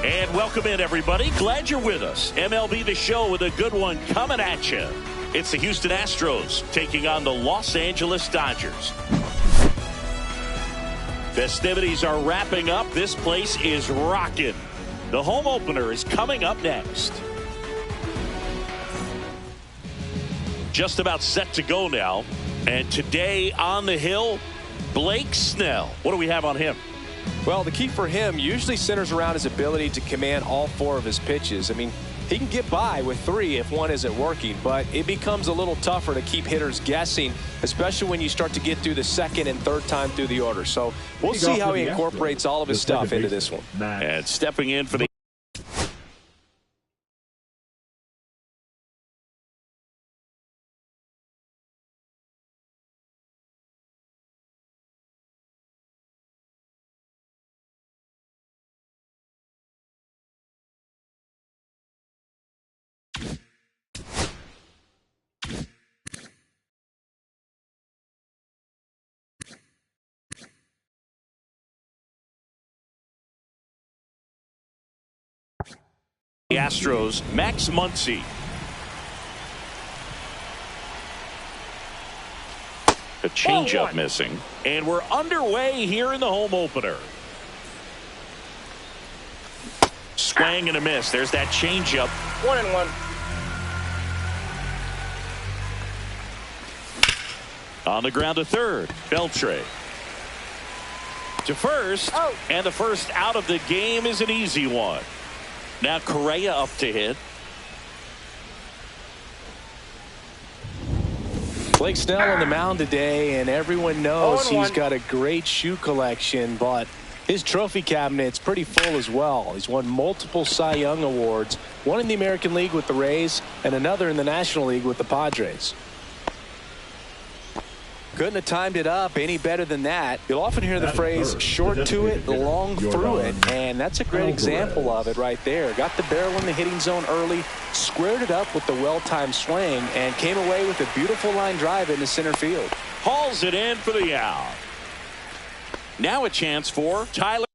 And welcome in, everybody. Glad you're with us. MLB The Show with a good one coming at you. It's the Houston Astros taking on the Los Angeles Dodgers. Festivities are wrapping up. This place is rocking. The home opener is coming up next. Just about set to go now. And today on the hill, Blake Snell. What do we have on him? Well, the key for him usually centers around his ability to command all four of his pitches. I mean, he can get by with three if one isn't working, but it becomes a little tougher to keep hitters guessing, especially when you start to get through the second and third time through the order. So we'll see how he incorporates all of his stuff into this one. And stepping in for the Astros, Max Muncy. A changeup missing. And we're underway here in the home opener. Swing and a miss. There's that changeup. 1-1. On the ground to third. Beltre. To first. And the first out of the game is an easy one. Now Correa up to hit. Blake Snell on the mound today, and everyone knows he's got a great shoe collection, but his trophy cabinet's pretty full as well. He's won multiple Cy Young awards, one in the American League with the Rays and another in the National League with the Padres. Couldn't have timed it up any better than that. You'll often hear the phrase short to it, long through it, and that's a great example of it right there. Got the barrel in the hitting zone early, squared it up with the well-timed swing, and came away with a beautiful line drive into center field. Hauls it in for the out. Now a chance for Tyler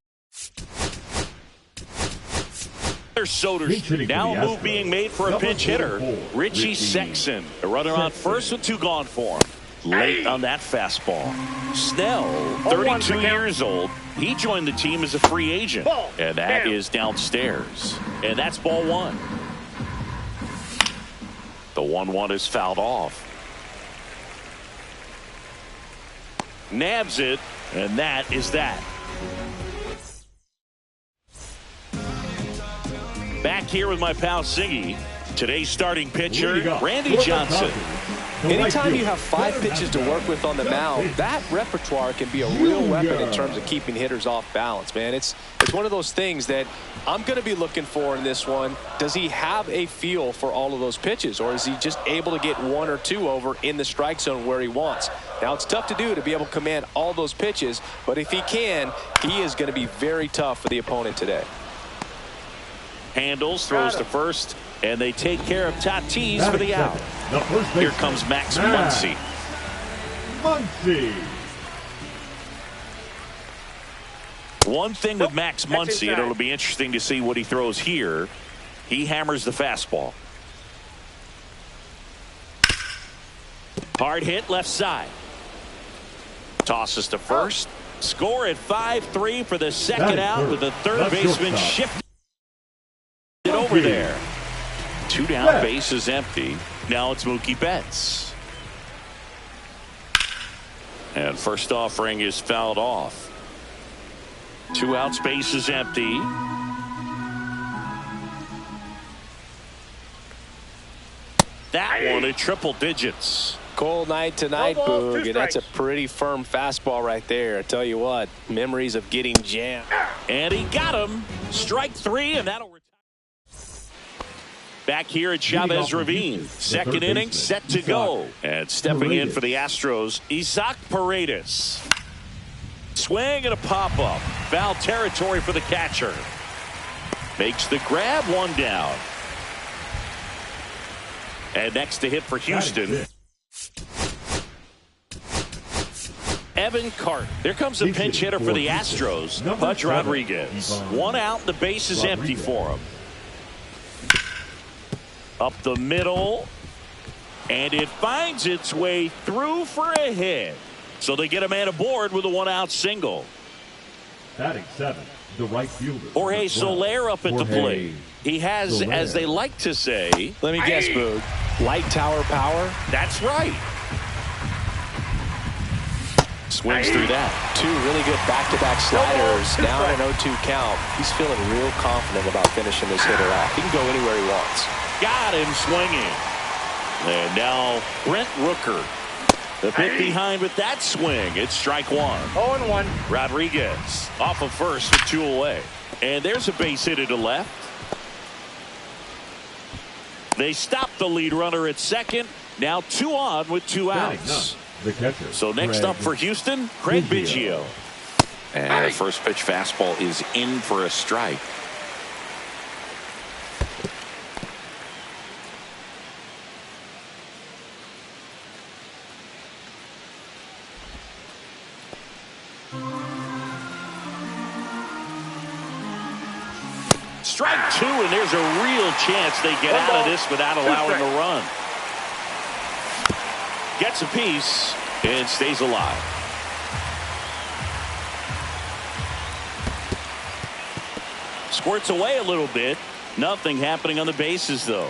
Soderstrom. Now a move being made for a pinch hitter, Richie Sexson. A runner on first with two gone for him. Late on that fastball. Snell, 32 years old. He joined the team as a free agent. And that is downstairs. And that's ball one. The 1-1 is fouled off. Nabs it. And that is that. Back here with my pal Singy. Today's starting pitcher, Randy Johnson. Anytime you have 5 pitches to work with on the mound, that repertoire can be a real weapon in terms of keeping hitters off balance, man. It's one of those things that I'm going to be looking for in this one. Does he have a feel for all of those pitches, or is he just able to get 1 or 2 over in the strike zone where he wants? Now, it's tough to do to be able to command all those pitches, but if he can, he is going to be very tough for the opponent today. Handles, throws to first, and they take care of Tatis for the out. Here comes Max Muncy. One thing with Max Muncy, and it'll be interesting to see what he throws here. He hammers the fastball. Hard hit left side. Tosses to first. Score at 5-3 for the second out with the third baseman shifting over there. 2 down, bases empty. Now it's Mookie Betts. And first offering is fouled off. 2 outs, bases empty. That one at triple digits. Cold night tonight, Boog, and that's a pretty firm fastball right there. I tell you what, memories of getting jammed. And he got him. Strike 3, and that'll retire. Back here at Chavez Ravine. Second inning set to go. And stepping in for the Astros, Isaac Paredes. Swing and a pop-up. Foul territory for the catcher. Makes the grab, 1 down. And next to hit for Houston. Evan Carter. There comes a pinch hitter for the Astros, Pudge Rodriguez. One out, the base is empty for him. Up the middle, and it finds its way through for a hit. So they get a man aboard with a one-out single. Batting seventh, the right fielder. Jorge Soler up at the plate. He has, as they like to say, let me guess, Boog, light tower power? That's right. Swings through that. Two really good back-to-back sliders. Now an 0-2 count. He's feeling real confident about finishing this hitter out. He can go anywhere he wants. Got him swinging. And now Brent Rooker. The pit behind with that swing. It's strike one. 0-1. Rodriguez off of first with two away. And there's a base hit to left. They stop the lead runner at second. Now two on with two outs. The catcher. So next up for Houston, Craig Biggio. And the first pitch fastball is in for a strike. Strike two, and there's a real chance they get out of this without allowing a run. Gets a piece and stays alive. Squirts away a little bit. Nothing happening on the bases, though.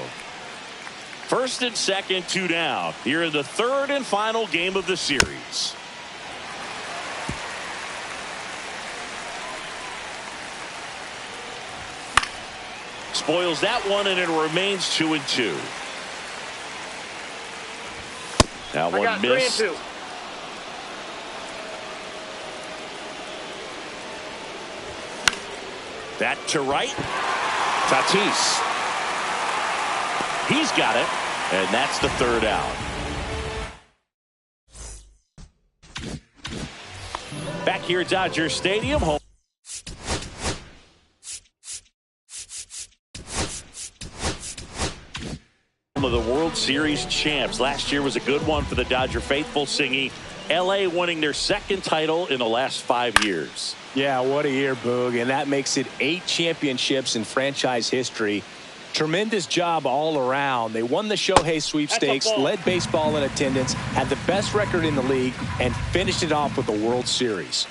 First and second, two down. Here in the third and final game of the series. Spoils that one, and it remains 2-2. Now one missed. 3-2. That to right. Tatis. He's got it, and that's the third out. Back here at Dodger Stadium. Home. Of the World Series champs. Last year was a good one for the Dodger faithful, Singy. LA winning their second title in the last 5 years. Yeah, what a year, Boog, and that makes it 8 championships in franchise history. Tremendous job all around. They won the Shohei sweepstakes, led baseball in attendance, had the best record in the league, and finished it off with the World Series.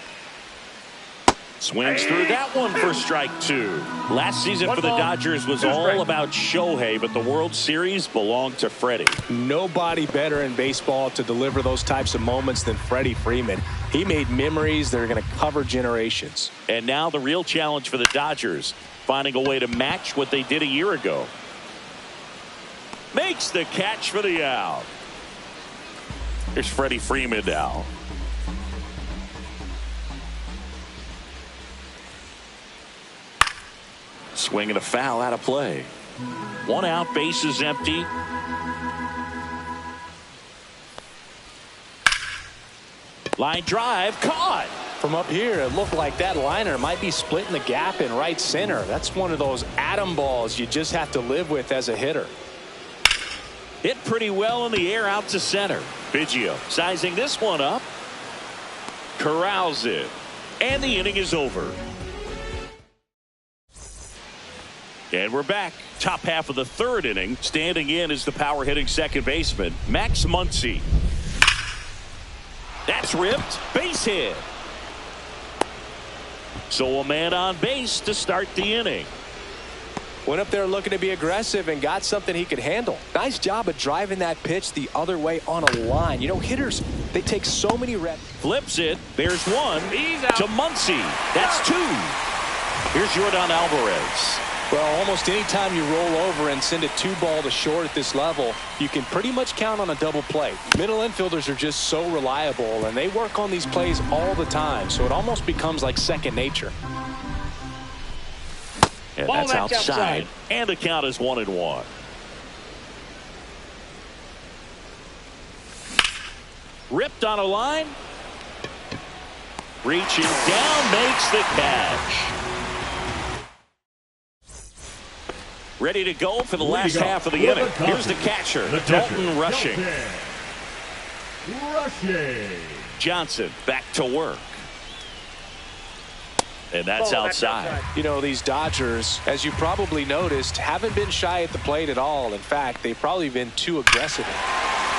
Swings through that one for strike two. Last season for the Dodgers was all about Shohei, but the World Series belonged to Freddie. Nobody better in baseball to deliver those types of moments than Freddie Freeman. He made memories that are going to cover generations. And now the real challenge for the Dodgers, finding a way to match what they did a year ago. Makes the catch for the out. Here's Freddie Freeman now. Swinging a foul out of play. One out, base is empty. Line drive, caught. From up here, it looked like that liner might be splitting the gap in right center. That's one of those atom balls you just have to live with as a hitter. Hit pretty well in the air out to center. Biggio sizing this one up. Corrals it. And the inning is over. And we're back. Top half of the third inning. Standing in is the power hitting second baseman, Max Muncy. That's ripped. Base hit. So a man on base to start the inning. Went up there looking to be aggressive and got something he could handle. Nice job of driving that pitch the other way on a line. You know, hitters, they take so many reps. Flips it. There's one to Muncy. That's two. Here's Yordan Alvarez. Well, almost any time you roll over and send a 2-ball to short at this level, you can pretty much count on a double play. Middle infielders are just so reliable, and they work on these plays all the time, so it almost becomes like second nature. And that's outside. And the count is 1-1. Ripped on a line. Reaching down, makes the catch. Ready to go for the last half of the inning. Here's the catcher, Dalton Rushing. rushing. Johnson back to work. And that's outside. You know, these Dodgers, as you probably noticed, haven't been shy at the plate at all. In fact, they've probably been too aggressive.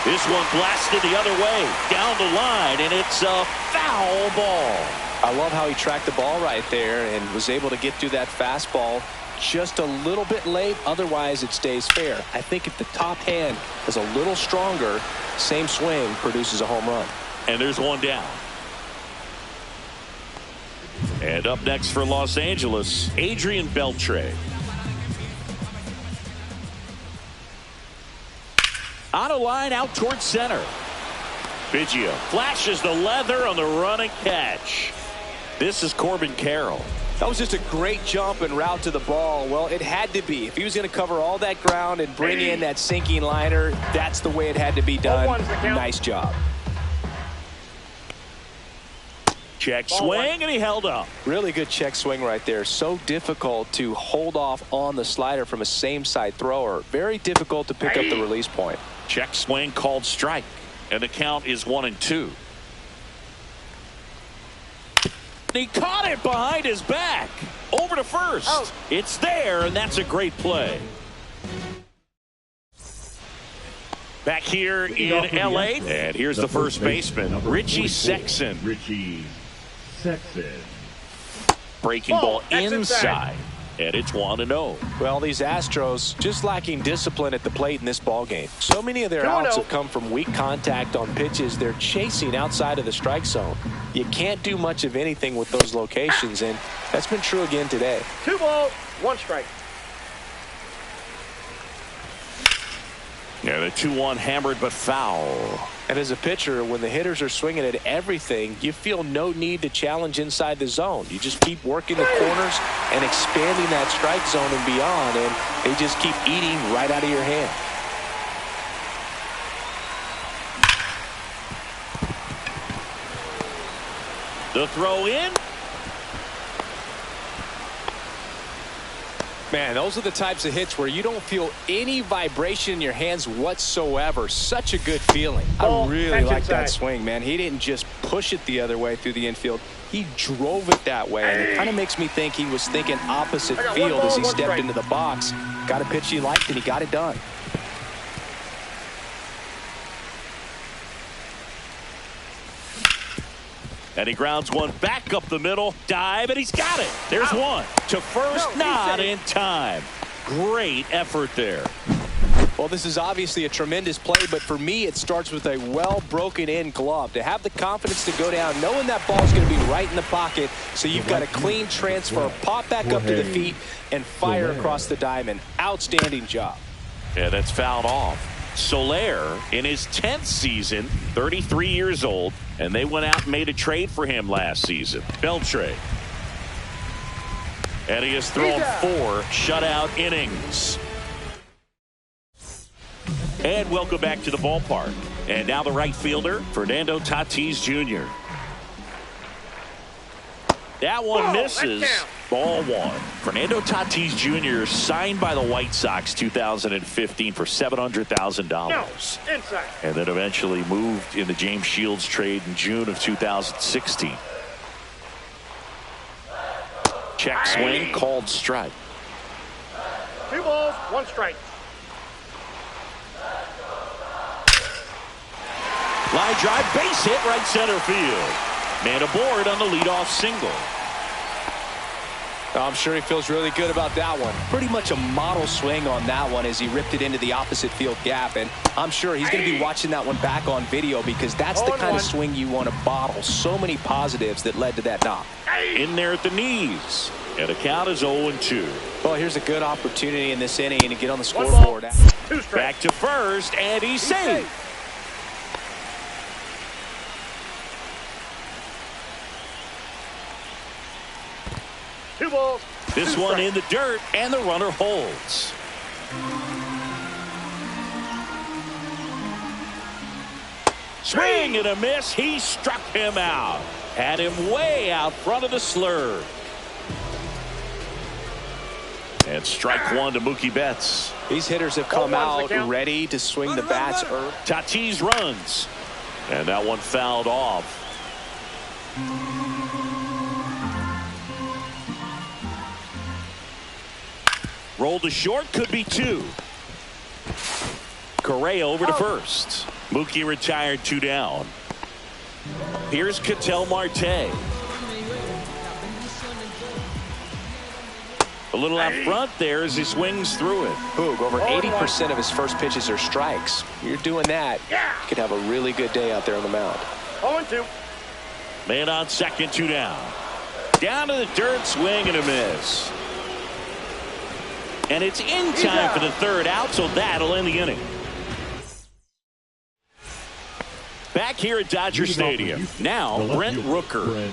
This one blasted the other way, down the line, and it's a foul ball. I love how he tracked the ball right there and was able to get through that fastball just a little bit late. Otherwise, it stays fair. I think if the top hand is a little stronger, same swing produces a home run. And there's one down. And up next for Los Angeles, Adrian Beltre. On a line out towards center. Biggio flashes the leather on the running catch. This is Corbin Carroll. That was just a great jump and route to the ball. Well, it had to be. If he was going to cover all that ground and bring in that sinking liner, that's the way it had to be done. Nice job. Check swing, and he held up. Really good check swing right there. So difficult to hold off on the slider from a same-side thrower. Very difficult to pick up the release point. Check swing called strike, and the count is 1-2. He caught it behind his back. Over to first. Oh. It's there, and that's a great play. Back here in L.A., and here's the first baseman, Richie Sexson. Breaking ball inside, and it's 1-0. Well, these Astros just lacking discipline at the plate in this ball game. So many of their outs have come from weak contact on pitches they're chasing outside of the strike zone. You can't do much of anything with those locations, and that's been true again today. 2 balls, 1 strike. Yeah, the 2-1 hammered but foul. And as a pitcher, when the hitters are swinging at everything, you feel no need to challenge inside the zone. You just keep working the corners and expanding that strike zone and beyond, and they just keep eating right out of your hand. The throw in. Man, those are the types of hits where you don't feel any vibration in your hands whatsoever. Such a good feeling. I really like that swing, man. He didn't just push it the other way through the infield. He drove it that way. And it kind of makes me think he was thinking opposite field as he stepped into the box. Got a pitch he liked, and he got it done. And he grounds one back up the middle. Dive, and he's got it. There's one. To first, not in time. Great effort there. Well, this is obviously a tremendous play, but for me, it starts with a well broken in glove. To have the confidence to go down, knowing that ball's going to be right in the pocket, so you've got a clean transfer, pop back up to the feet, and fire across the diamond. Outstanding job. Yeah, that's fouled off. Soler in his 10th season, 33 years old, and they went out and made a trade for him last season. Beltre. And he has thrown 4 shutout innings. And welcome back to the ballpark. And now the right fielder, Fernando Tatis Jr. That one misses. Ball 1. Fernando Tatis Jr. signed by the White Sox 2015 for $700,000. No, inside. And then eventually moved in the James Shields trade in June of 2016. Check swing called strike. 2 balls, 1 strike. Line drive, base hit, right center field. Man aboard on the leadoff single. I'm sure he feels really good about that one. Pretty much a model swing on that one as he ripped it into the opposite field gap. And I'm sure he's going to be watching that one back on video because that's the kind of swing you want to bottle. So many positives that led to that knock. In there at the knees. And the count is 0-2. Well, here's a good opportunity in this inning to get on the scoreboard. Back to first, and he's safe. Two balls. This one in the dirt, and the runner holds. Swing and a miss. He struck him out. Had him way out front of the slurve. And strike 1 to Mookie Betts. These hitters have come out ready to swing the bats. Tatis runs. And that one fouled off. Rolled to short, could be two. Correa over to first. Mookie retired, 2 down. Here's Ketel Marte. A little out front there as he swings through it. Boog, over 80% of his first pitches are strikes. You're doing that, you could have a really good day out there on the mound. 0-2. Man on second, 2 down. Down to the dirt, swing and a miss. And it's in time for the third out, so that'll end the inning. Back here at Dodger Stadium. Now, Brent Rooker.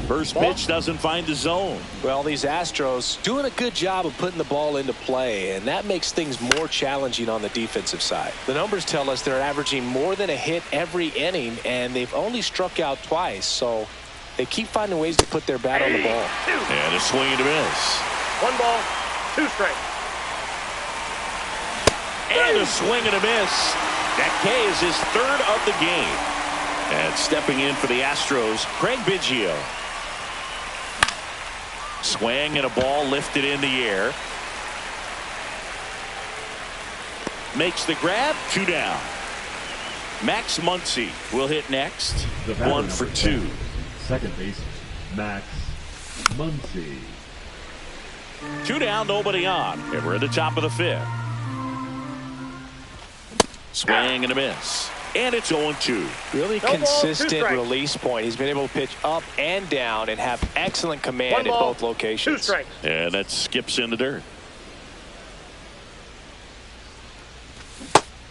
First pitch doesn't find the zone. Well, these Astros doing a good job of putting the ball into play, and that makes things more challenging on the defensive side. The numbers tell us they're averaging more than a hit every inning, and they've only struck out twice, so they keep finding ways to put their bat on the ball. And a swing and a miss. 1 ball, 2 strikes. And a swing and a miss. That K is his 3rd of the game. And stepping in for the Astros, Craig Biggio. Swing and a ball lifted in the air. Makes the grab, 2 down. Max Muncy will hit next. 1 for 2. Second base, Max Muncy. 2 down, nobody on. And we're at the top of the 5th. Swing and a miss. And it's 0-2. Really consistent release point. He's been able to pitch up and down and have excellent command in both locations. 2 strikes. And that skips in the dirt.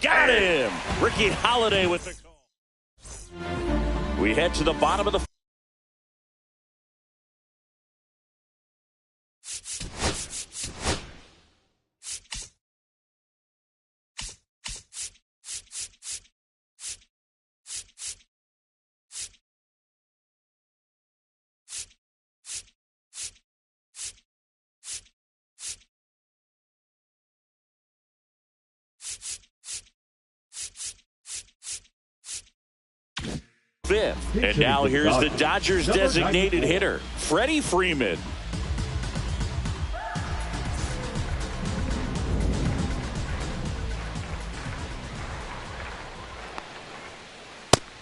Got him! Ricky Holiday with the call. We head to the bottom of the fifth. And now here's the Dodgers designated hitter, Freddie Freeman.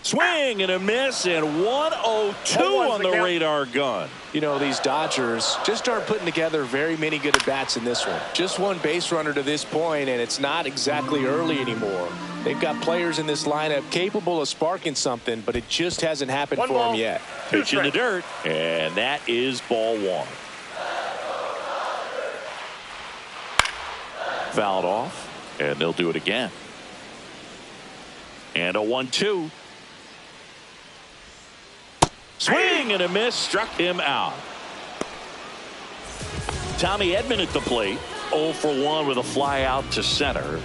Swing and a miss, and 102 on the radar gun. You know, these Dodgers just aren't putting together very many good at-bats in this one. Just one base runner to this point, and it's not exactly early anymore. They've got players in this lineup capable of sparking something, but it just hasn't happened for them yet. Pitch in the dirt, and that is ball 1. Fouled off, and they'll do it again. And a 1-2. Swing and a miss, struck him out. Tommy Edman at the plate, 0 for 1 with a fly out to center.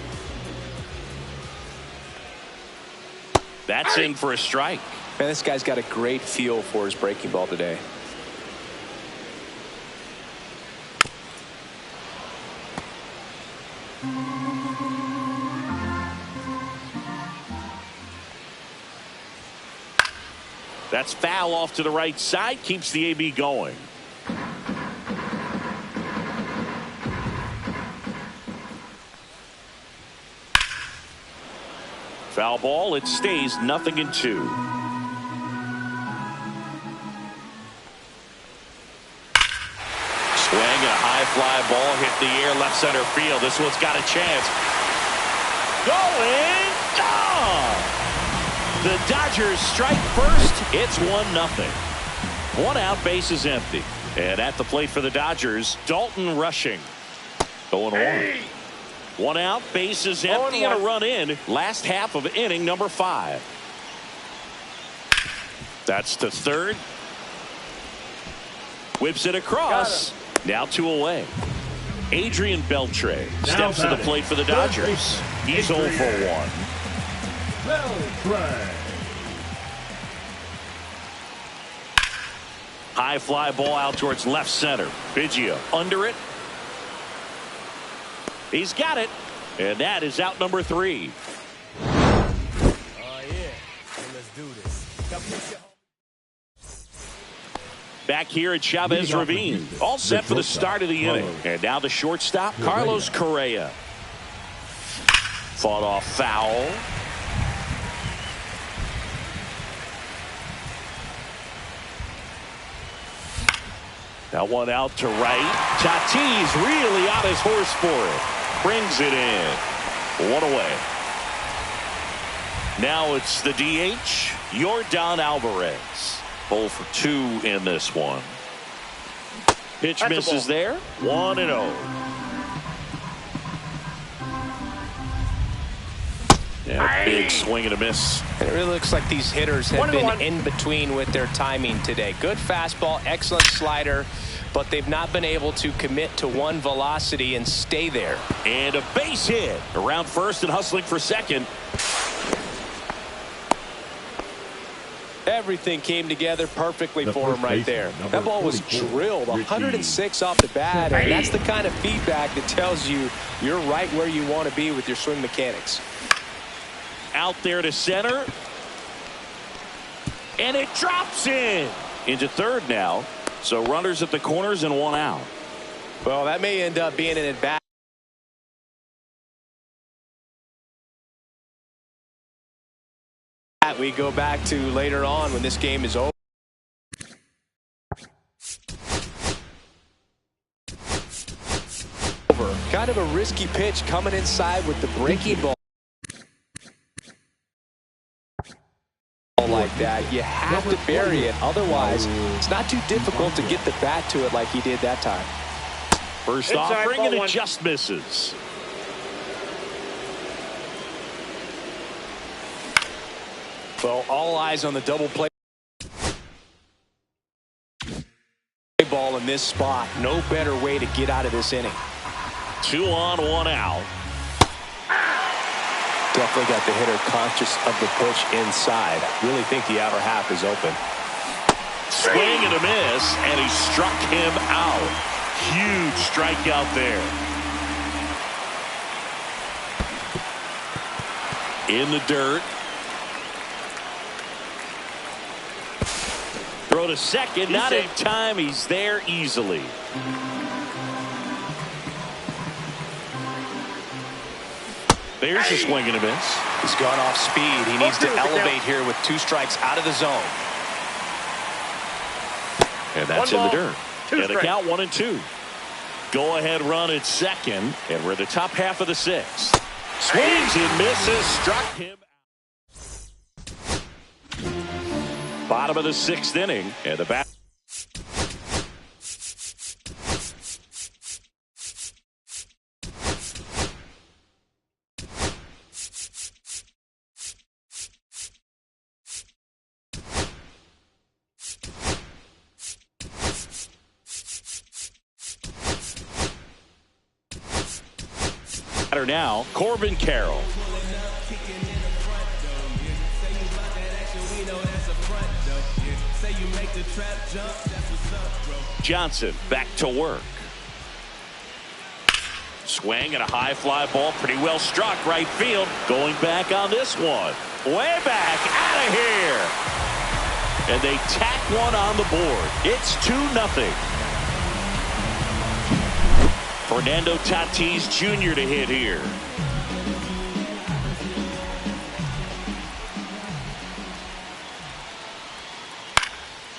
That's in for a strike. Man, this guy's got a great feel for his breaking ball today. That's foul off to the right side, keeps the AB going. Foul ball, it stays 0-2. Swing and a high fly ball hit the air left center field. This one's got a chance. Going, gone! The Dodgers strike first. It's 1-0. 1 out, bases empty. And at the plate for the Dodgers, Dalton Rushing. 0-1. 1 out, bases empty, and a run in. Last half of inning number 5. That's to third. Whips it across. Now 2 away. Adrian Beltre steps to the plate for the Dodgers. He's 0 for 1. High fly ball out towards left center. Biggio under it. He's got it. And that is out number 3. Oh, yeah. Let's do this. Back here at Chavez Ravine. All set for the start of the inning. And now the shortstop, Carlos Correa. Fought off foul. That one out to right. Tatis really on his horse for it. Brings it in. 1 away. Now it's the DH, Yordan Alvarez. 0 for 2 in this one. Pitch That's misses there. 1-0. Yeah, big swing and a miss. And it really looks like these hitters have been 1-1. in between with their timing today. Good fastball, excellent slider, but they've not been able to commit to one velocity and stay there. And a base hit around first and hustling for second. Everything came together perfectly for him right there. That ball was drilled 106 off the bat, and that's the kind of feedback that tells you you're right where you want to be with your swing mechanics. Out there to center. And it drops in. Into third now. So runners at the corners and 1 out. Well, that may end up being an at-bat. We go back to later on when this game is over. Kind of a risky pitch coming inside with the breaking ball. Like that, you have to bury it. Otherwise, it's not too difficult to get the bat to it like he did that time. First offering, and it just misses. Well, all eyes on the double play ball in this spot. No better way to get out of this inning. 2 on, 1 out. Definitely got the hitter conscious of the pitch inside. Really think the outer half is open. Swing and a miss, and he struck him out. Huge strikeout there. In the dirt. Throw to second, not in time. He's there easily. There's a swing and a miss. He's gone off speed. He needs to elevate here with 2 strikes out of the zone. And that's in the dirt. And the count 1-2. Go ahead run at second. And we're at the top half of the 6th. Swings and misses. Struck him out. Bottom of the 6th inning. And the bat. Now, Corbin Carroll. Johnson back to work. Swing and a high fly ball, pretty well struck right field. Going back on this one. Way back, out of here. And they tack one on the board. It's 2-0. Fernando Tatis Jr. to hit here.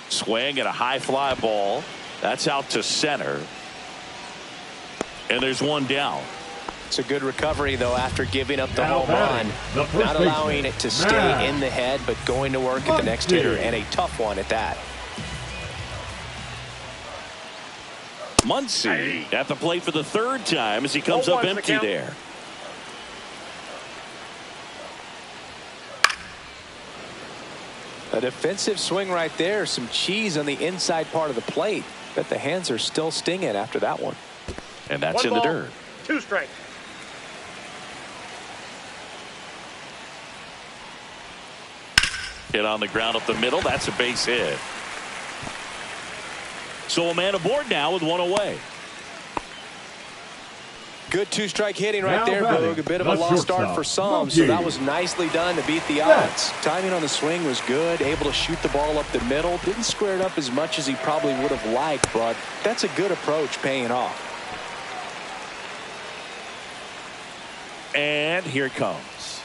Swing and a high fly ball. That's out to center. And there's one down. It's a good recovery, though, after giving up the home run. Not allowing it to stay in the head, but going to work at the next hitter, and a tough one at that. Muncy at the plate for the 3rd time as he comes up empty there. A defensive swing right there. Some cheese on the inside part of the plate. Bet the hands are still stinging after that one. And that's in the dirt. 2 strikes. Hit on the ground up the middle. That's a base hit. So a man aboard now with 1 away. Good two-strike hitting right Now there, batting, Boog. A bit of the a lost start shortstop, for some, so that was nicely done to beat the odds. Timing on the swing was good, able to shoot the ball up the middle. Didn't square it up as much as he probably would have liked, but that's a good approach paying off. And here it comes.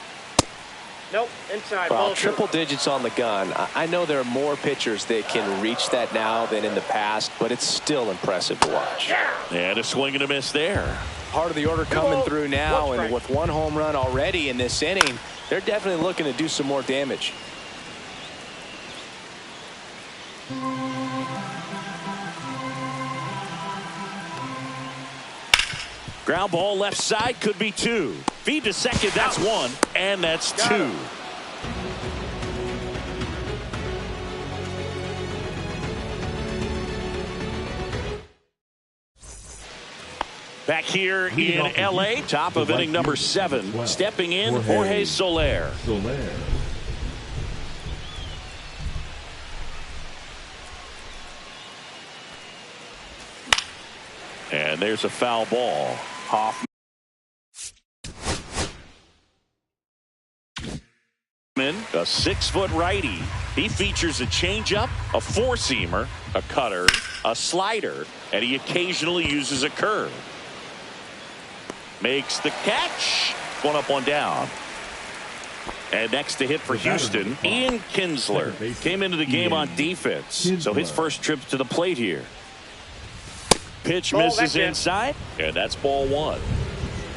Nope, inside. Well, Ball triple digits on the gun. I know there are more pitchers that can reach that now than in the past, but it's still impressive to watch. And a swing and a miss there. Part of the order coming through now, and with one home run already in this inning, they're definitely looking to do some more damage. Ground ball left side, could be two. Feed to second, that's one, and that's two. Back here in L.A., top of inning number 7. Stepping in, Jorge Soler. And there's a foul ball. Hoffman. A 6-foot righty. He features a changeup, a four-seamer, a cutter, a slider, and he occasionally uses a curve. Makes the catch. One up, one down. And next to hit for Houston, Ian Kinsler. Came into the game on defense, so his first trip to the plate here. Pitch misses inside, and that's ball 1.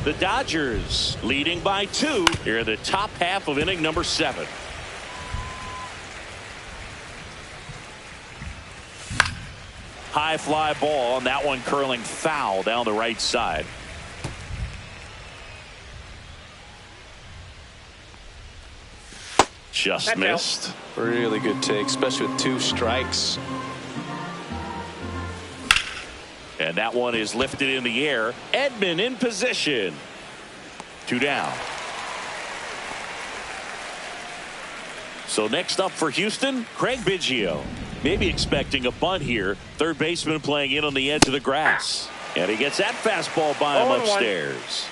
The Dodgers leading by 2 here in the top half of inning number 7. High fly ball, and that one curling foul down the right side. Just missed. Really good take, especially with 2 strikes. And that one is lifted in the air. Edman in position. 2 down. So next up for Houston, Craig Biggio. Maybe expecting a bunt here. Third baseman playing in on the edge of the grass. And he gets that fastball by him upstairs.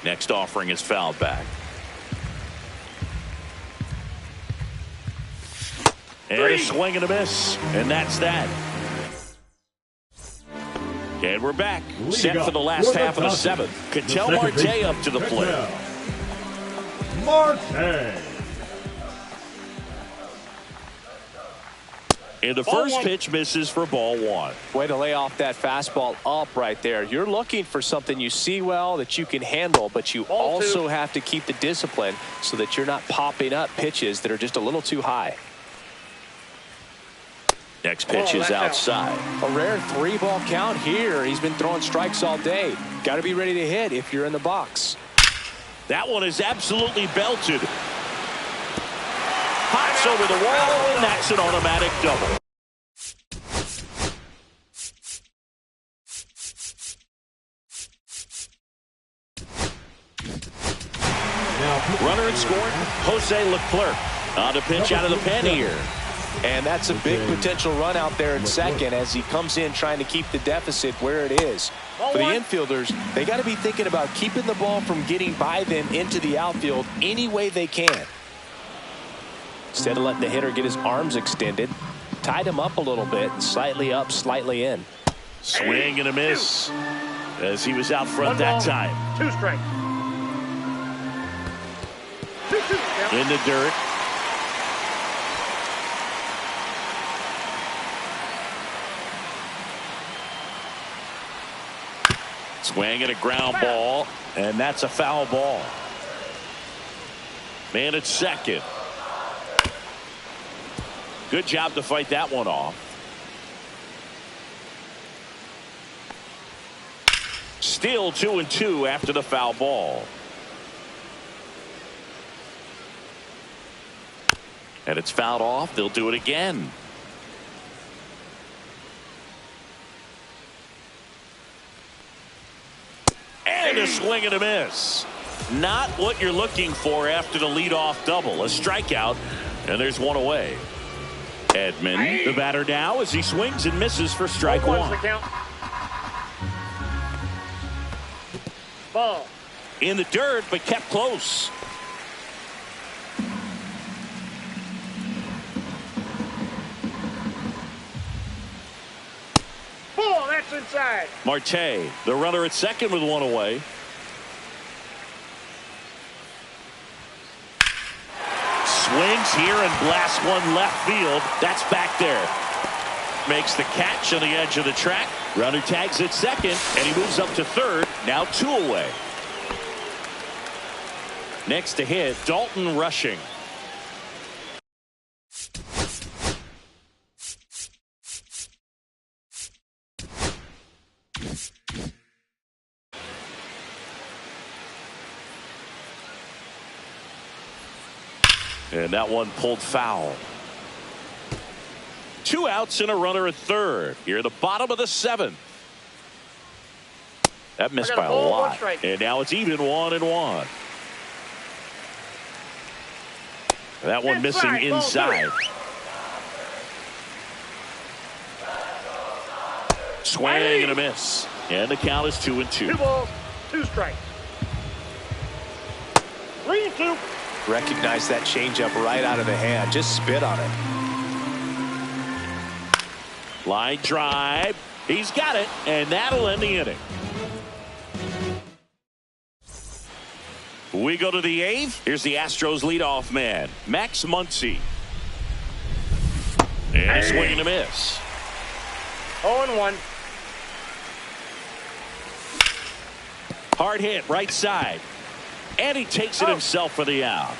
Next offering is fouled back. And a swing and a miss. And that's that. And we're back. Set for the last half of the 7th. Ketel Marte up to the plate. Marte. And the first pitch misses for ball 1. Way to lay off that fastball up right there. You're looking for something you see well that you can handle, but you also have to keep the discipline so that you're not popping up pitches that are just a little too high. Next pitch is outside. A rare 3-ball count here. He's been throwing strikes all day. Got to be ready to hit if you're in the box. That one is absolutely belted. Pops over the wall, and that's an automatic double. Runner in scoring, Jose Leclerc on the pitch out of the pen here. And that's a big potential run out there in second as he comes in trying to keep the deficit where it is. For the infielders, they got to be thinking about keeping the ball from getting by them into the outfield any way they can. Instead of letting the hitter get his arms extended, tied him up a little bit, slightly up, slightly in. Swing and a miss as he was out front that time. 2 strike. In the dirt. Swing and a ground ball, and that's a foul ball. Man at second. Good job to fight that one off. Still 2-2 after the foul ball. And it's fouled off. They'll do it again. And a swing and a miss. Not what you're looking for after the leadoff double. A strikeout, and there's one away. Edman, the batter now, as he swings and misses for strike 1. Ball. In the dirt, but kept close. Ball, that's inside. Marte, the runner at second with one away. Swings here and blasts one left field. That's back there. Makes the catch on the edge of the track. Runner tags at second, and he moves up to third. Now 2 away. Next to hit, Dalton rushing. And that one pulled foul. 2 outs and a runner at third. Here at the bottom of the 7th. That missed by a lot. And now it's even 1-1. That one missing inside. Swing and a miss. And the count is 2-2. 2 balls, 2 strikes. 3-2. Recognize that changeup right out of the hand. Just spit on it. Line drive. He's got it, and that'll end the inning. We go to the 8th. Here's the Astros leadoff man, Max Muncy. And a swing and a miss. 0-1. Hard hit, right side. And he takes it himself for the out.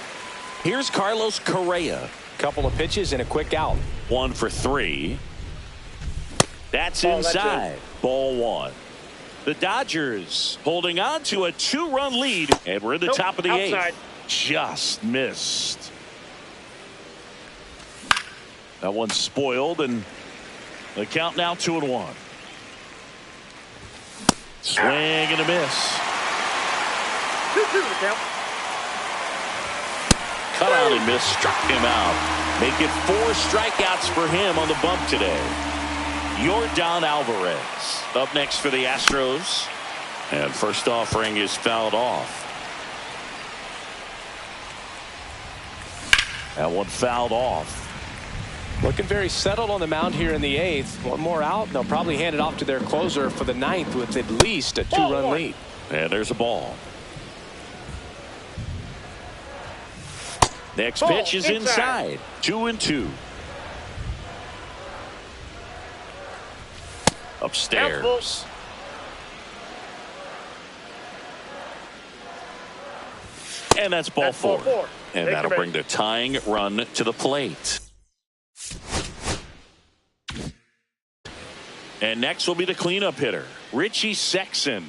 Here's Carlos Correa. Couple of pitches and a quick out. 1 for 3. That's inside. Ball 1. The Dodgers holding on to a 2-run lead, and we're in the top of the 8th. Just missed. That one's spoiled, and the count now 2-1. Swing and a miss. 2-2 the count. Cut out and miss, struck him out. Make it 4 strikeouts for him on the bump today. Yordan Alvarez up next for the Astros. And first offering is fouled off. That one fouled off. Looking very settled on the mound here in the 8th. One more out, and they'll probably hand it off to their closer for the 9th with at least a 2-run lead. And there's a ball. Next pitch is inside. 2-2. Upstairs. And that's ball 4. And that'll bring the tying run to the plate. And next will be the cleanup hitter, Richie Sexson.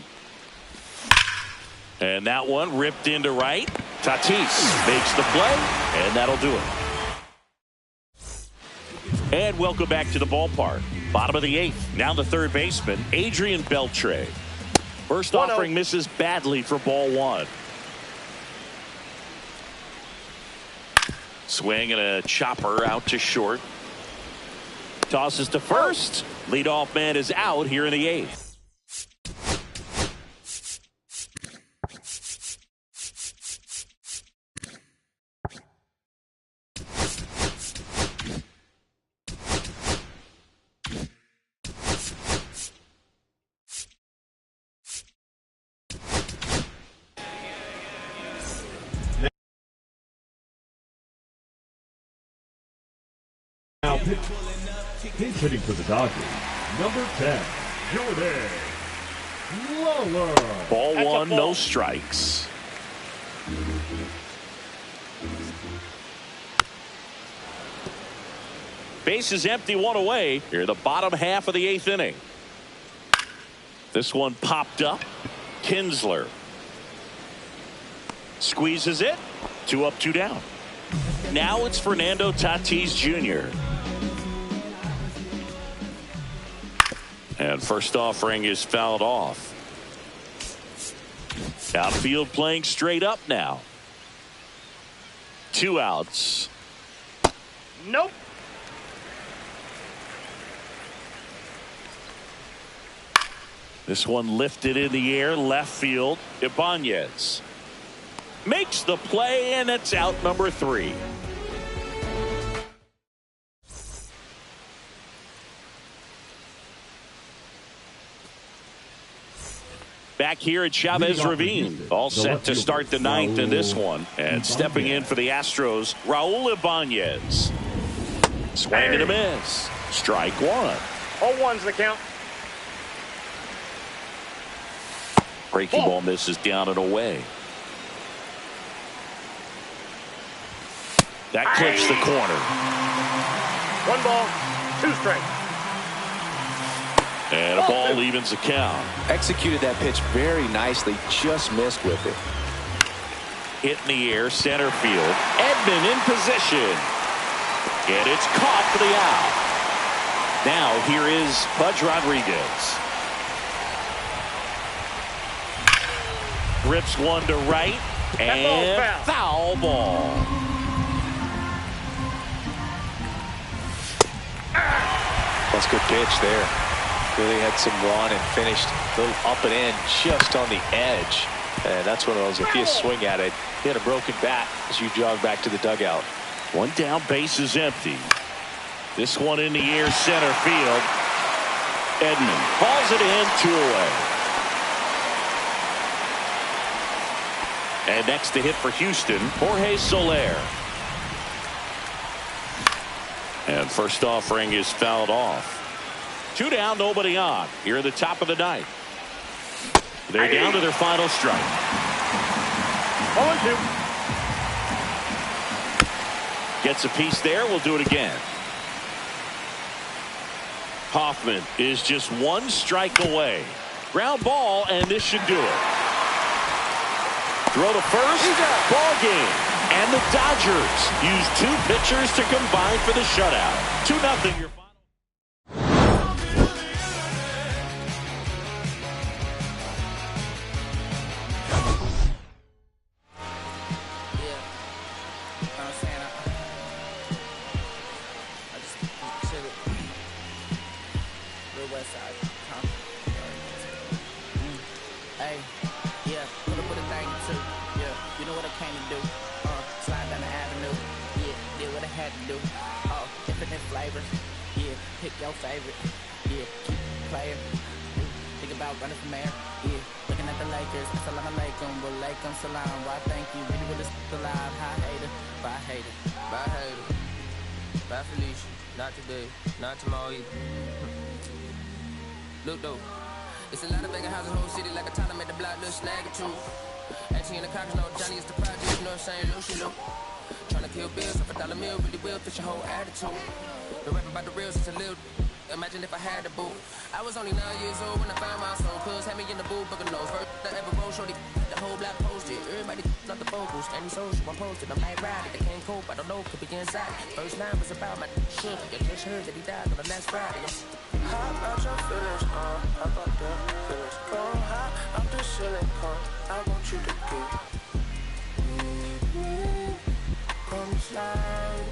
And that one ripped into right. Tatis makes the play, and that'll do it. And welcome back to the ballpark. Bottom of the 8th. Now the third baseman, Adrian Beltre. First offering misses badly for ball 1. Swing and a chopper out to short. Tosses to first. Leadoff man is out here in the 8th. Now pinch hitting for the Dodgers, number 10, Jordan Lawler. Ball 1, no strikes. Base is empty, 1 away. Here the bottom half of the 8th inning. This one popped up. Kinsler squeezes it. 2 up, 2 down. Now it's Fernando Tatis Jr. And first offering is fouled off. Outfield playing straight up now. 2 outs. Nope. This one lifted in the air, left field. Ibanez makes the play, and it's out number 3. Back here at Chavez Ravine, all set to start the 9th in this one. And stepping in for the Astros, Raul Ibanez. Swing and a miss. Strike 1. 0-1's the count. Breaking ball misses down and away. That clips the corner. 1 ball, 2 strikes. And a ball evens the count. Executed that pitch very nicely, just missed with it. Hit in the air, center field. Edman in position. And it's caught for the out. Now here is Pudge Rodriguez. Rips one to right. And foul ball. That's a good pitch there. Really had some run and finished a little up and in just on the edge. And that's one of those, if you swing at it, he had a broken bat as you jog back to the dugout. 1 down, base is empty. This one in the air, center field. Edman hauls it in, 2 away. And next to hit for Houston, Jorge Soler. And first offering is fouled off. 2 down, nobody on. Here at the top of the 9th. They're down to their final strike. 0-2. Gets a piece there. We'll do it again. Hoffman is just 1 strike away. Ground ball, and this should do it. Throw to first. Ball game. And the Dodgers use 2 pitchers to combine for the shutout. 2-0 your final. Not tomorrow either. Look though, it's a lot of vacant houses, whole city like a town made the block look snag at you. Actually in the cockers, no Johnny is the project, you know what I'm saying? Lucy Lou. Trying to kill bills off $1 meal, really will fit your whole attitude. Been rapping about the real since a little. Imagine if I had a boo. I was only 9 years old when I found my soul. Cuz had me in the booth, booking nose. First I ever rolled, shorty, the whole block posted. Everybody not the vocals, any social, I'm posted. I'm like riding, they can't cope, I don't know, could be inside. First line was about my shit. You just heard that he died on the last Friday. How about your feelings, how about the feelings? Come high, I'm just chilling, come. I want you to get. Come slide.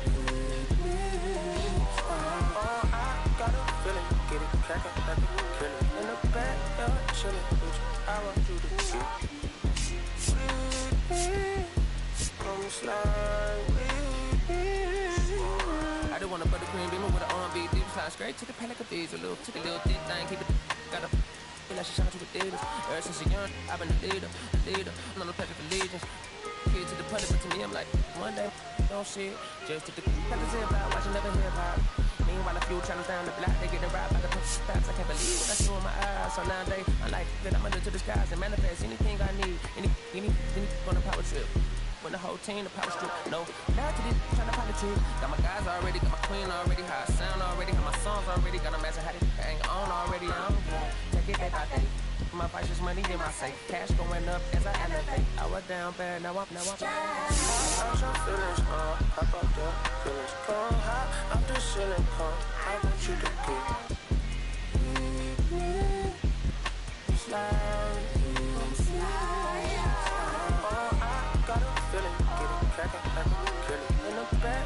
Got a feeling, get it crackin' like a killer. In the back, chillin' with you. I want you to get. Come slide. I don't want a buttercream beamer with an R&B deep slide straight to the pen like a bees. A little to the little thick thing, keep it. Got a feel like she shot to the theaters. Ever since you're young, I've been a leader. I'm on the pleasure for allegiance. Kid to the punch, but to me, I'm like, one day, don't shit. Just to the crackers in about, watching never hear about. Meanwhile, a few channels down the block, they getting robbed by the stops. I can't believe what I see in my eyes. So nowadays, I like that I'm under to the skies and manifest anything I need. Any on a power trip. When the whole team, the power strip. No, now to this, trying to power trip. Got my guys already, got my queen already, how I sound already, got my songs already, got a master how they hang on already. I'm take it day by day. My vice is money in my safe. Cash going up as I elevate. I was down bad, now I'm. How about your feelings, how about the feelings? Come high, I'm just chilling, come. I want you to get. Slide. Got a feeling, get it crackin' like a killer. In the back,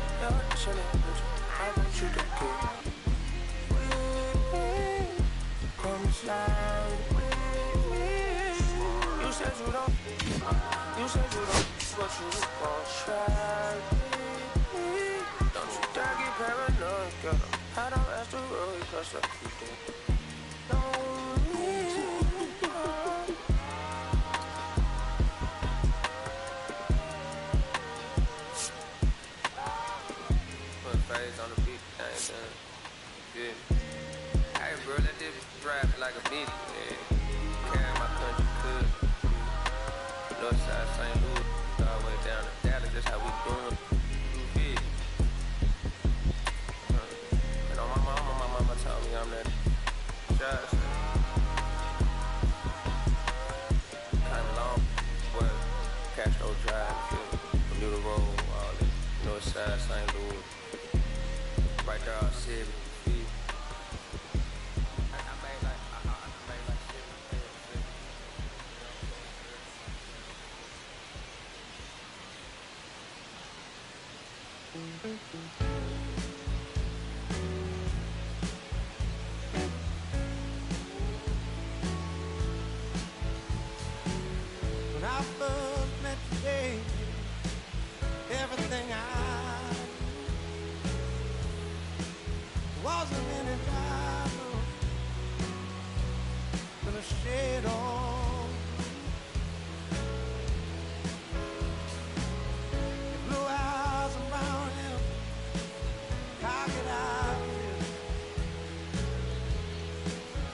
chillin' with you. I want you to get. Come slide. said you don't. You said you don't. But you gon' try me. Don't you dare get paranoid, girl. I don't ask the road, cause I keep it. Don't leave. Put phase on the beat, I ain't done. Yeah. Hey, bro, let this rap like a beat. Yeah. Carry my country, could. Northside St. Louis, all the way down to Dallas, that's how we doing. You feel? And on my mama told me I'm that judge. Kinda long, but Castro Drive, feel me? Bermuda Road, all that. Northside St. Louis. Right there, all city, feel? I made like shit. When I first met you, baby, everything I knew wasn't any diamond, but a shade on. Your blue eyes and brown hair, cocked eyes,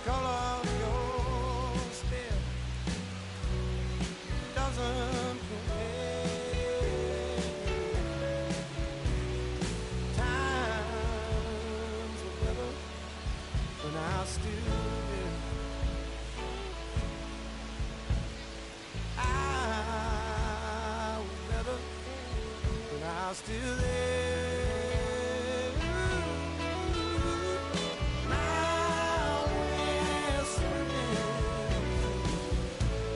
color of your stare doesn't compare. Times were better when I still there. I was better when I was still there. Now we're swimming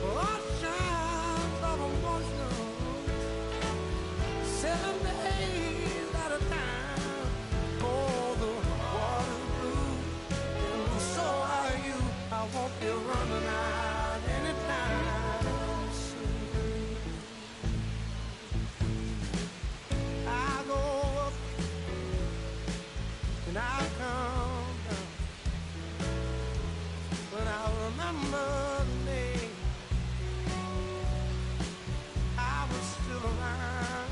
oceans of emotion, 7 days at a time. Oh, the water's blue, and so are you. I won't be running out anytime soon. I go up and I come down, but I remember the day I was still around.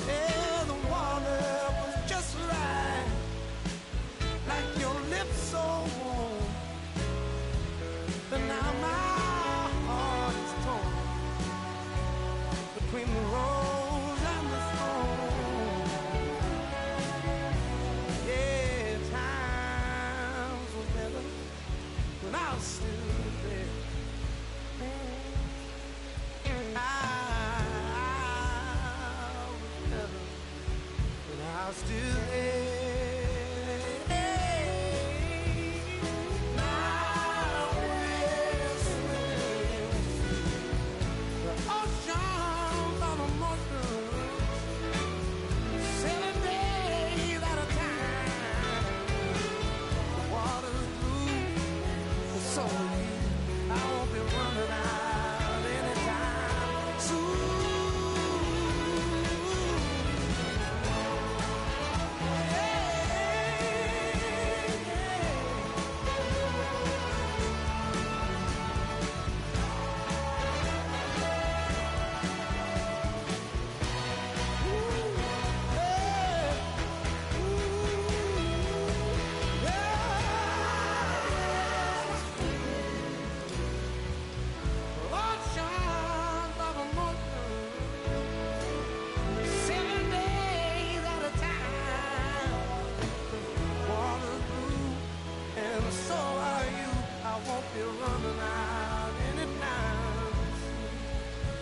Yeah, the water was just right, like your lips so warm. But now my heart is torn between the rose and the thorn. Yeah, times were better when I was still there. I was better when I was still there. Now we're swimming the oceans of emotion, 7 days at a time. The water's blue, and so are you. I won't be running out anytime soon. Oceans of emotion, 7 days at a time. Water's blue, and so are you. I won't be running out anytime soon.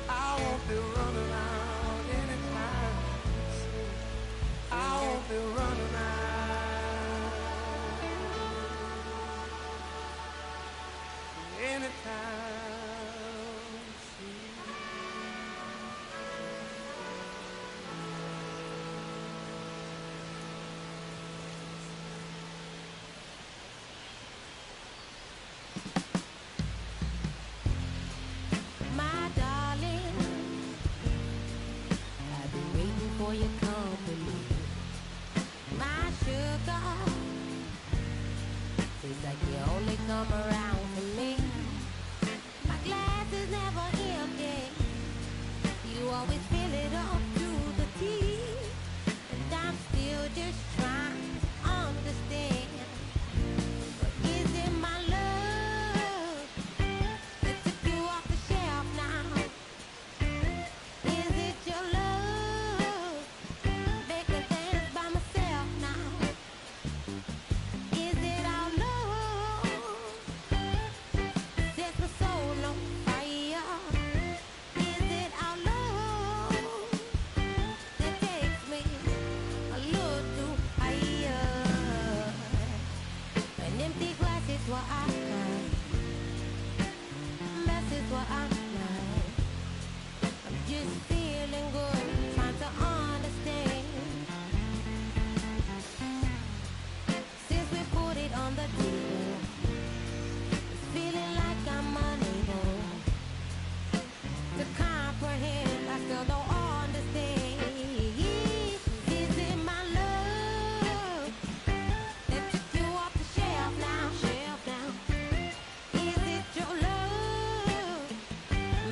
I won't be running out anytime soon. I won't be running out anytime soon. Is it our love sets my soul on fire? Is it our love that takes me a little too higher? An empty glass is what I find. Mess is what I'm like. I'm just feeling good, trying to understand. Since we put it on the table, it's feeling like I'm unable to comprehend. I still don't understand. Is it my love that took you off the shelf now? Is it your love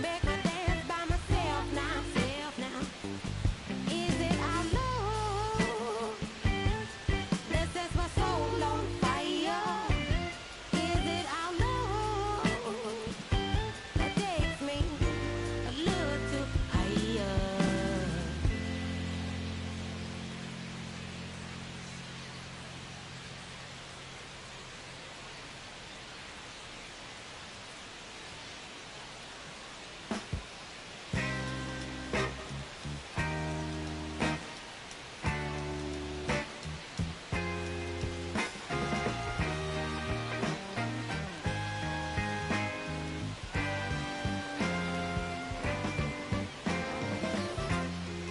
make me dance by myself now? Is it our love that sets my soul on fire? Is it our love that takes me a little too higher?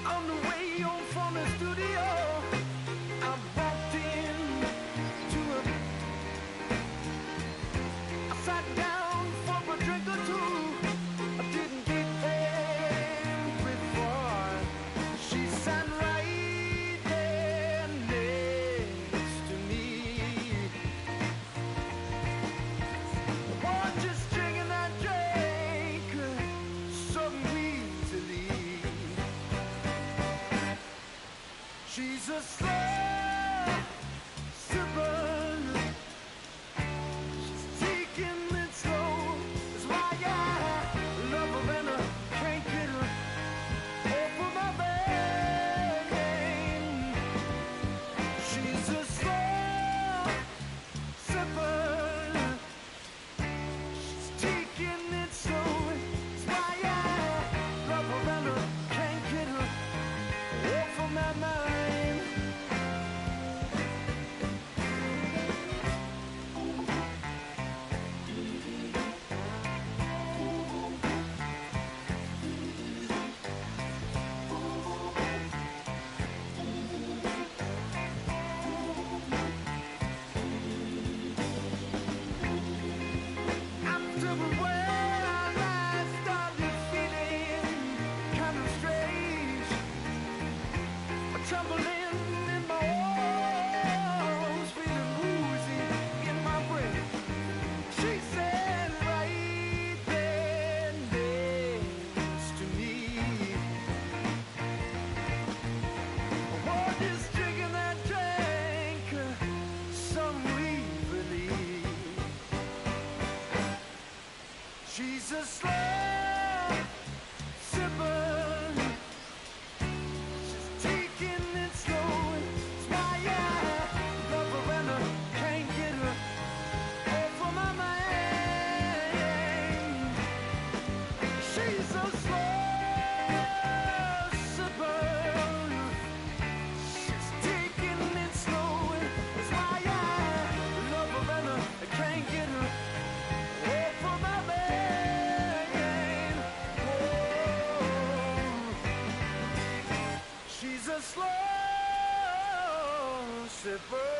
On the way home from the studio, I bumped into her. I sat down for a drink or two. I didn't get there before. She sat right there next to me. I was just drinking that drink so easily. She's a slow sipper. She's taking it slow. That's why I love her and I can't get her off of my brain. She's a slow sipper. She's taking it slow. That's why I love her and I can't get her off of my mind. After when I started feeling kind of strange, tumbling in my arms, feeling woozy in my brain. She said right there next to me, oh, just drinking that drink, some relief. She's a slow sipper. She's taking it slow. It's why I love her and I can't get her off of my mind. She's a slow sipper. She's taking it slow. It's why I love her and I can't get her off of my mind. She's a slow sipper.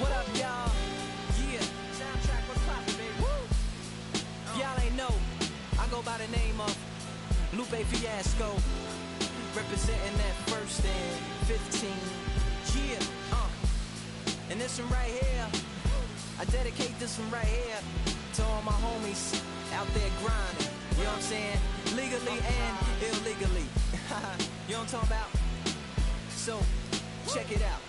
What up, y'all? Yeah. Soundtrack, what's poppin', baby? Woo! Y'all ain't know, I go by the name of Lupe Fiasco, representing that first and 15. Yeah, and this one right here, I dedicate this one right here to all my homies out there grinding. You know what I'm saying? Legally and illegally. You know what I'm talking about? So, check it out.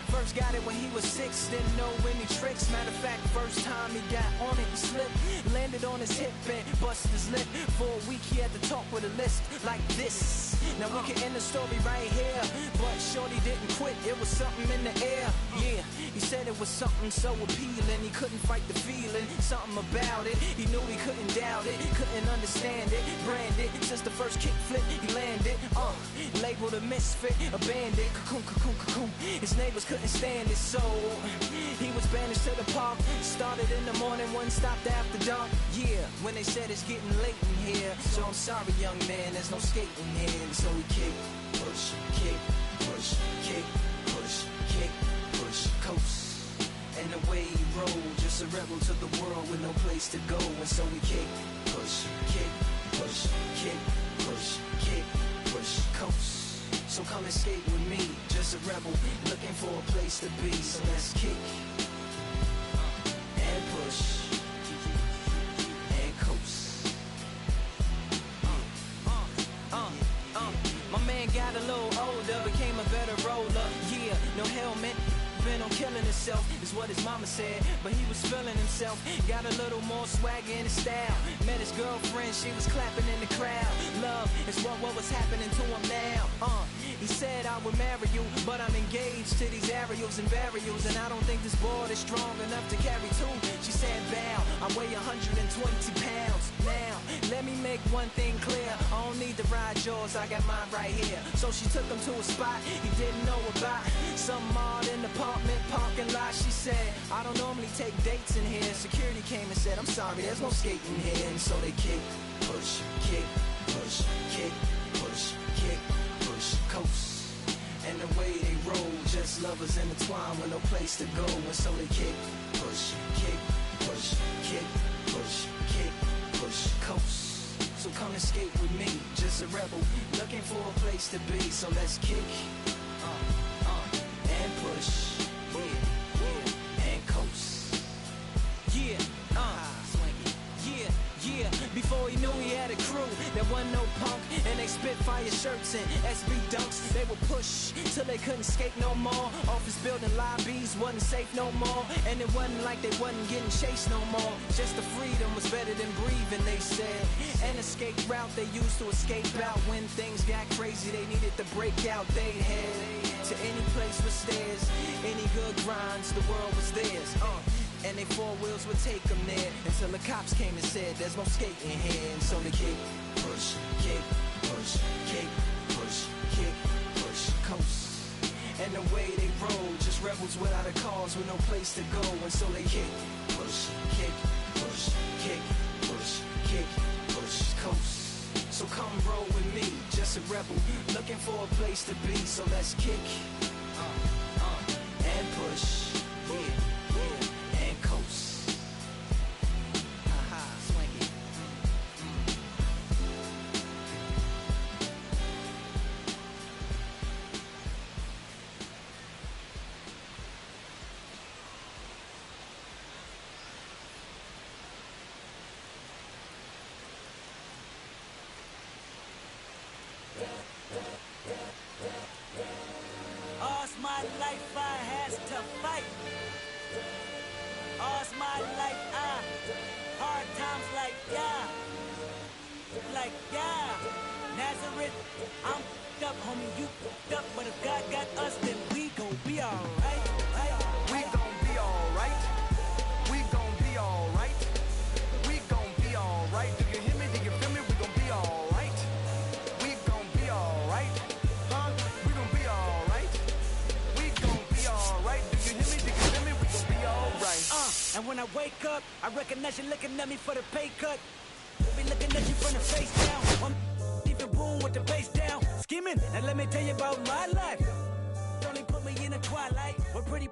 First got it when he was 6, didn't know any tricks. Matter of fact, first time he got on it, he slipped, landed on his hip and busted his lip. For a week he had to talk with a list like this. Now we can end the story right here, but shorty didn't quit, it was something in the air. Yeah, he said it was something so appealing, he couldn't fight the feeling, something about it. He knew he couldn't doubt it, couldn't understand it, brand it. Since the first kick flip, he landed, labeled a misfit, a bandit, cocoon, cocoon, cocoon. His neighbors couldn't stand it, so he was banished to the park. Started in the morning, one stopped after dark. Yeah, when they said it's getting late in here, so I'm sorry, young man, there's no skating here. So he kick, push, kick, push, kick, push, kick, push, coast. And the way he rolled, just a rebel to the world with no place to go. And so we kick, push, kick, push, kick, push, kick, push, coast. So come and skate with me, just a rebel looking for a place to be. So let's kick and push and coast. My man got a little older, became a better roller. Yeah, no helmet, been on killing himself, is what his mama said. But he was feeling himself, got a little more swagger in his style. Met his girlfriend, she was clapping in the crowd. Love is what was happening to him now. He said I would marry you, but I'm engaged to these aerials and burials, and I don't think this board is strong enough to carry two. She said bow, I weigh 120 pounds. Now, let me make one thing clear, I don't need to ride yours, I got mine right here. So she took him to a spot he didn't know about, some odd in the apartment parking lot. She said, I don't normally take dates in here. Security came and said, I'm sorry, there's no skating here. And so they kick, push, kick, push, kick, push, kick, push, coast. And the way they roll, just lovers intertwined with no place to go. And so they kick, push, kick, push, kick, push, kick, push, coast. So come and skate with me, just a rebel looking for a place to be. So let's kick and push, and coast. Yeah, yeah. Before he knew he had a crew, there wasn't no punk, and they spit fire shirts and SB dunks. They would push till they couldn't skate no more. Office building lobbies wasn't safe no more, and it wasn't like they wasn't getting chased no more. Just the freedom was better than breathing, they said. An escape route they used to escape out when things got crazy. They needed to break out. They head to any place with stairs, any good grinds, the world was theirs. And they four wheels would take them there until the cops came and said there's no skating here. And so they kick, push, kick, push, kick, push, kick, push, coast. And the way they roll, just rebels without a cause with no place to go. And so they kick, push, kick, push, kick, push, kick, push, coast. So come roll with me, just a rebel looking for a place to be. So let's kick and push. All's my life I has to fight. All's my life hard times like Nazareth, I'm f***ed up, homie, you f***ed up. But if God got us, then we gon' be alright. We gon' be alright. We gon' be alright. We gon' be alright. Do you hear me? Do you feel me? We gon' be alright. We gon' be alright. Huh? We gon' be alright. We gon' be alright. Do you hear me? Do you feel me? We gon' be alright. And when I wake up, I recognize you looking at me for the pay cut. Be looking at you from the face down. I'm even boom with the bass down. Skimming, and let me tell you about my life. Only put me in the twilight. We're pretty